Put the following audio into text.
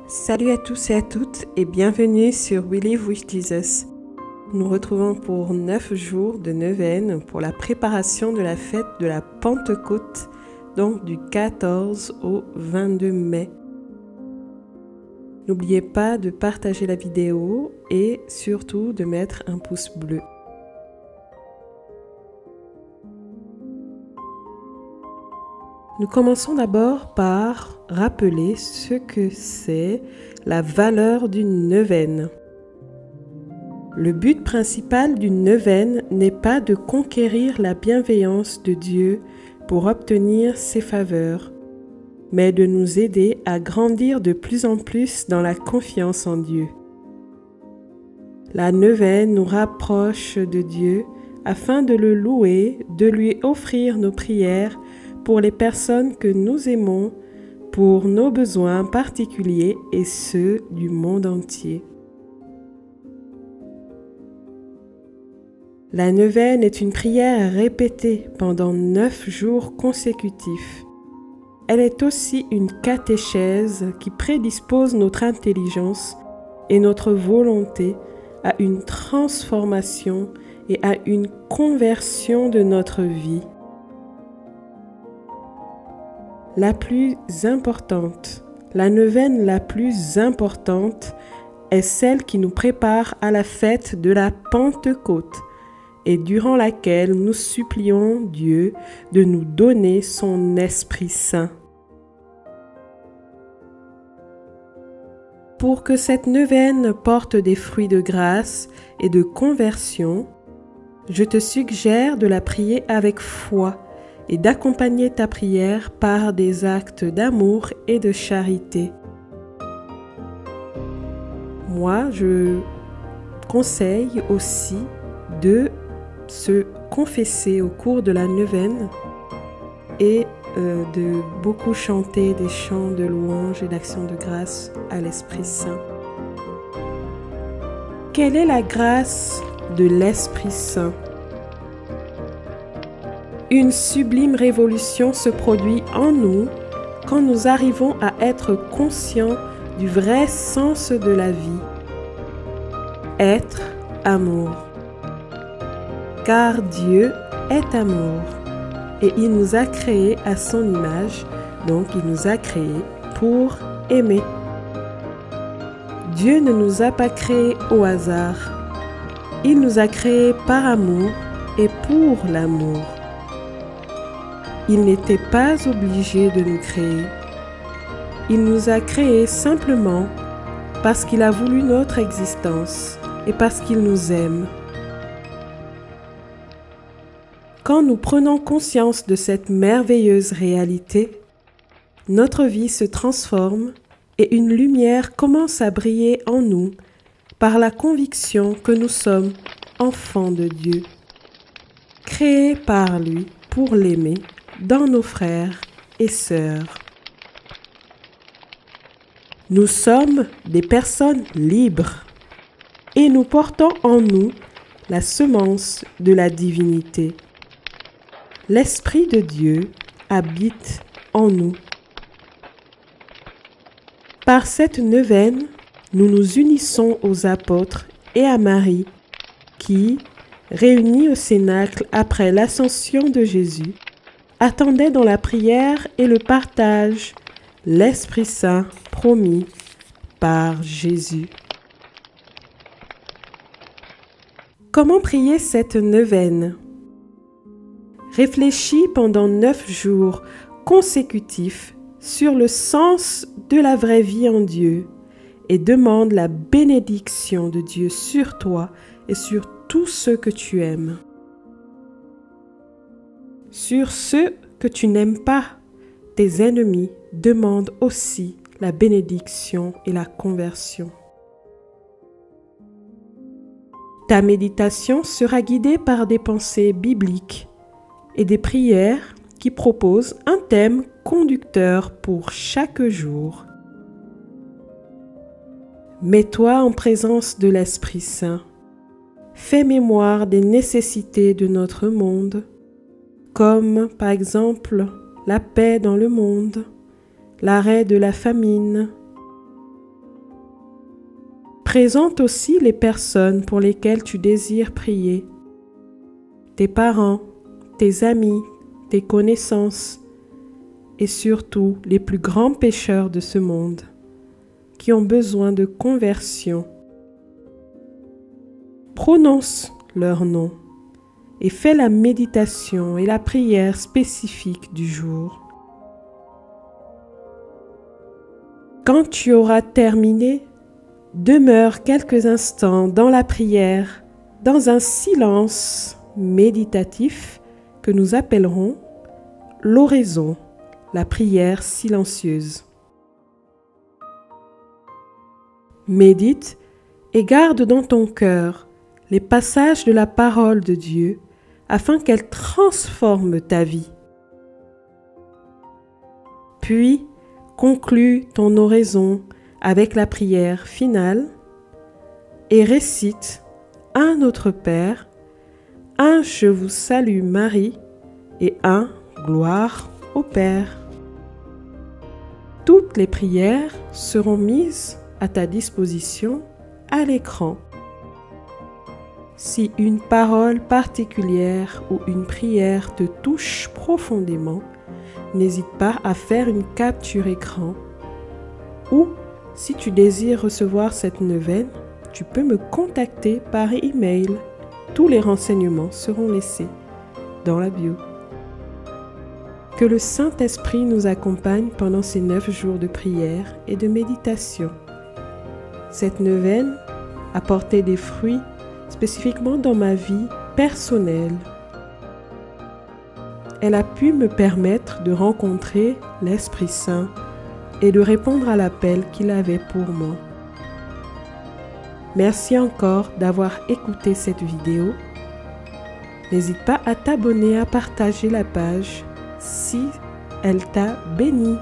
Salut à tous et à toutes et bienvenue sur We Live with Jesus. Nous retrouvons pour 9 jours de neuvaine pour la préparation de la fête de la Pentecôte, donc du 14 au 22 mai. N'oubliez pas de partager la vidéo et surtout de mettre un pouce bleu. Nous commençons d'abord par rappeler ce que c'est la valeur d'une neuvaine. Le but principal d'une neuvaine n'est pas de conquérir la bienveillance de Dieu pour obtenir ses faveurs, mais de nous aider à grandir de plus en plus dans la confiance en Dieu. La neuvaine nous rapproche de Dieu afin de le louer, de lui offrir nos prières pour les personnes que nous aimons, pour nos besoins particuliers et ceux du monde entier. La neuvaine est une prière répétée pendant 9 jours consécutifs. Elle est aussi une catéchèse qui prédispose notre intelligence et notre volonté à une transformation et à une conversion de notre vie. La neuvaine la plus importante est celle qui nous prépare à la fête de la Pentecôte et durant laquelle nous supplions Dieu de nous donner son Esprit Saint. Pour que cette neuvaine porte des fruits de grâce et de conversion, je te suggère de la prier avec foi et d'accompagner ta prière par des actes d'amour et de charité. Moi, je conseille aussi de se confesser au cours de la neuvaine et de beaucoup chanter des chants de louange et d'action de grâce à l'Esprit Saint. Quelle est la grâce de l'Esprit Saint? Une sublime révolution se produit en nous quand nous arrivons à être conscients du vrai sens de la vie. Être amour. Car Dieu est amour et il nous a créés à son image, donc il nous a créés pour aimer. Dieu ne nous a pas créés au hasard. Il nous a créés par amour et pour l'amour. Il n'était pas obligé de nous créer. Il nous a créés simplement parce qu'il a voulu notre existence et parce qu'il nous aime. Quand nous prenons conscience de cette merveilleuse réalité, notre vie se transforme et une lumière commence à briller en nous par la conviction que nous sommes enfants de Dieu, créés par lui pour l'aimer dans nos frères et sœurs. Nous sommes des personnes libres et nous portons en nous la semence de la divinité. L'Esprit de Dieu habite en nous. Par cette neuvaine, nous nous unissons aux apôtres et à Marie qui, réunis au Cénacle après l'ascension de Jésus, attendaient dans la prière et le partage l'Esprit Saint promis par Jésus. Comment prier cette neuvaine? Réfléchis pendant 9 jours consécutifs sur le sens de la vraie vie en Dieu et demande la bénédiction de Dieu sur toi et sur tous ceux que tu aimes. Sur ceux que tu n'aimes pas, tes ennemis, demande aussi la bénédiction et la conversion. Ta méditation sera guidée par des pensées bibliques et des prières qui proposent un thème conducteur pour chaque jour. Mets-toi en présence de l'Esprit Saint. Fais mémoire des nécessités de notre monde. comme par exemple la paix dans le monde, l'arrêt de la famine. Présente aussi les personnes pour lesquelles tu désires prier, tes parents, tes amis, tes connaissances et surtout les plus grands pécheurs de ce monde qui ont besoin de conversion. Prononce leur nom et fais la méditation et la prière spécifique du jour. Quand tu auras terminé, demeure quelques instants dans la prière, dans un silence méditatif que nous appellerons l'oraison, la prière silencieuse. Médite et garde dans ton cœur les passages de la parole de Dieu afin qu'elle transforme ta vie. Puis, conclue ton oraison avec la prière finale et récite un Notre Père, un Je vous salue Marie et un Gloire au Père. Toutes les prières seront mises à ta disposition à l'écran. Si une parole particulière ou une prière te touche profondément, n'hésite pas à faire une capture écran. Ou, si tu désires recevoir cette neuvaine, tu peux me contacter par email. Tous les renseignements seront laissés dans la bio. Que le Saint-Esprit nous accompagne pendant ces 9 jours de prière et de méditation. Cette neuvaine a porté des fruits spécifiquement dans ma vie personnelle. Elle a pu me permettre de rencontrer l'Esprit Saint et de répondre à l'appel qu'il avait pour moi. Merci encore d'avoir écouté cette vidéo. N'hésite pas à t'abonner, à partager la page si elle t'a béni.